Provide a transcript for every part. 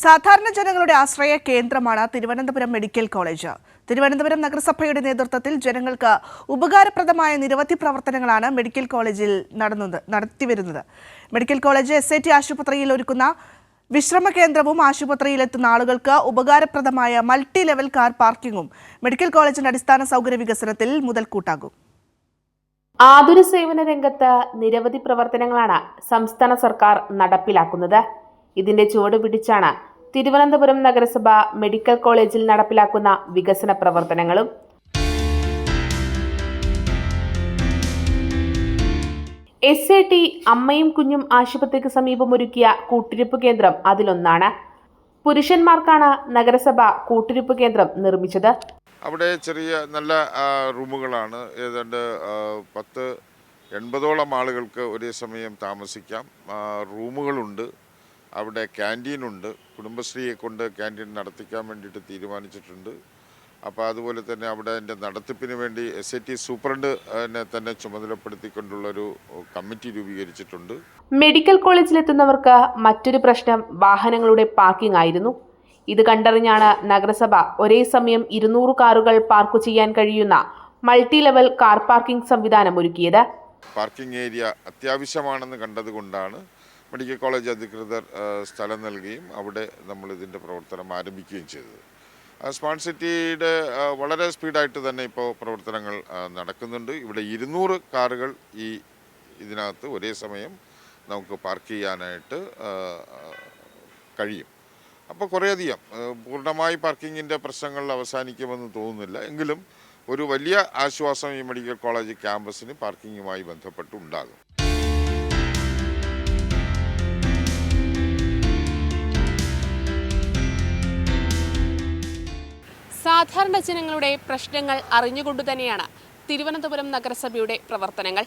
സാധാരണ ജനങ്ങളുടെ ആശ്രയ കേന്ദ്രമാണ് തിരുവനന്തപുരം മെഡിക്കൽ കോളേജ്. തിരുവനന്തപുരം നഗരസഭയുടെ നേതൃത്വത്തിൽ ജനങ്ങൾക്ക് ഉപകാരപ്രദമായ നിരവധി പ്രവർത്തനങ്ങളാണ് മെഡിക്കൽ കോളേജിൽ നടത്തിവരുന്നത്. മെഡിക്കൽ കോളേജ് SIT ആശുപത്രിയിൽ ഒരുക്കുന്ന വിശ്രമ കേന്ദ്രവും ആശുപത്രിയിലെത്തുന്ന ആളുകൾക്ക് ഉപകാരപ്രദമായ മൾട്ടി ലെവൽ കാർ പാർക്കിംഗും മെഡിക്കൽ കോളേജിന്റെ അടിസ്ഥാന സൗകര്യ വികസനത്തിൽ മുതൽക്കൂട്ടാകും. ആതുര സേവന രംഗത്ത് നിരവധി പ്രവർത്തനങ്ങളാണ് സംസ്ഥാന സർക്കാർ നടപ്പിലാക്കുന്നത്. ഇതിന്റെ ചുവട് പിടിച്ചാണ് തിരുവനന്തപുരം നഗരസഭ മെഡിക്കൽ കോളേജിൽ നടപ്പിലാക്കുന്ന വികസന പ്രവർത്തനങ്ങളും. SIT അമ്മയും കുഞ്ഞും ആശുപത്രിക്ക് സമീപം ഒരുക്കിയ കൂട്ടിരിപ്പ് കേന്ദ്രം അതിലൊന്നാണ്. പുരുഷന്മാർക്കാണ് നഗരസഭ കൂട്ടിരിപ്പ് കേന്ദ്രം നിർമ്മിച്ചത്. അവിടെ ചെറിയ നല്ല റൂമുകളാണ്. ഏതാണ്ട് 80ഓളം ആളുകൾക്ക് ഒരേ സമയം താമസിക്കാം. റൂമുകളുണ്ട്, അവിടെ ക്യാൻറ്റീനുണ്ട്. കുടുംബശ്രീയെ കൊണ്ട് ക്യാൻറ്റീൻ നടത്തിക്കാൻ വേണ്ടിയിട്ട് തീരുമാനിച്ചിട്ടുണ്ട്. അപ്പോൾ അതുപോലെ തന്നെ അവിടെ അതിൻ്റെ നടത്തിപ്പിന് വേണ്ടി SIT സൂപ്രണ്ടിനെ തന്നെ ചുമതലപ്പെടുത്തിക്കൊണ്ടുള്ളൊരു കമ്മിറ്റി രൂപീകരിച്ചിട്ടുണ്ട്. മെഡിക്കൽ കോളേജിലെത്തുന്നവർക്ക് മറ്റൊരു പ്രശ്നം വാഹനങ്ങളുടെ പാർക്കിംഗ് ആയിരുന്നു. ഇത് കണ്ടറിഞ്ഞാണ് നഗരസഭ ഒരേ സമയം 200 കാറുകൾ പാർക്ക് ചെയ്യാൻ കഴിയുന്ന മൾട്ടി ലെവൽ കാർ പാർക്കിംഗ് സംവിധാനം ഒരുക്കിയത്. പാർക്കിംഗ് ഏരിയ അത്യാവശ്യമാണെന്ന് കണ്ടതുകൊണ്ടാണ് മെഡിക്കൽ കോളേജ് അധികൃതർ സ്ഥലം നൽകുകയും അവിടെ നമ്മൾ ഇതിൻ്റെ പ്രവർത്തനം ആരംഭിക്കുകയും ചെയ്തത്. സ്മാർട്ട് സിറ്റിയുടെ വളരെ സ്പീഡായിട്ട് തന്നെ ഇപ്പോൾ പ്രവർത്തനങ്ങൾ നടക്കുന്നുണ്ട്. ഇവിടെ 200 കാറുകൾ ഇതിനകത്ത് ഒരേ സമയം നമുക്ക് പാർക്ക് ചെയ്യാനായിട്ട് കഴിയും. അപ്പോൾ കുറേയധികം പൂർണ്ണമായി പാർക്കിങ്ങിൻ്റെ പ്രശ്നങ്ങൾ അവസാനിക്കുമെന്ന് തോന്നുന്നില്ല. എങ്കിലും ഒരു വലിയ ആശ്വാസം ഈ മെഡിക്കൽ കോളേജ് ക്യാമ്പസിന് പാർക്കിങ്ങുമായി ബന്ധപ്പെട്ടുണ്ടാകും. സാധാരണ ജനങ്ങളുടെ പ്രശ്നങ്ങൾ അറിഞ്ഞുകൊണ്ടു തന്നെയാണ് തിരുവനന്തപുരം നഗരസഭയുടെ പ്രവർത്തനങ്ങൾ.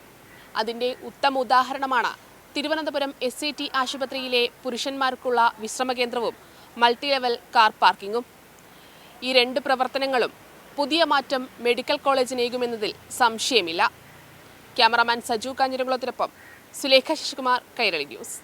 അതിൻ്റെ ഉത്തമ ഉദാഹരണമാണ് തിരുവനന്തപുരം SIT ആശുപത്രിയിലെ പുരുഷന്മാർക്കുള്ള വിശ്രമ കേന്ദ്രവും മൾട്ടി ലെവൽ കാർ പാർക്കിങ്ങും. ഈ 2 പ്രവർത്തനങ്ങളും പുതിയ മാറ്റം മെഡിക്കൽ കോളേജിനേകുമെന്നതിൽ സംശയമില്ല. ക്യാമറാമാൻ സജു കാഞ്ഞിരംകുളത്തിനൊപ്പം സുലേഖ ശശികുമാർ, കൈരളി ന്യൂസ്.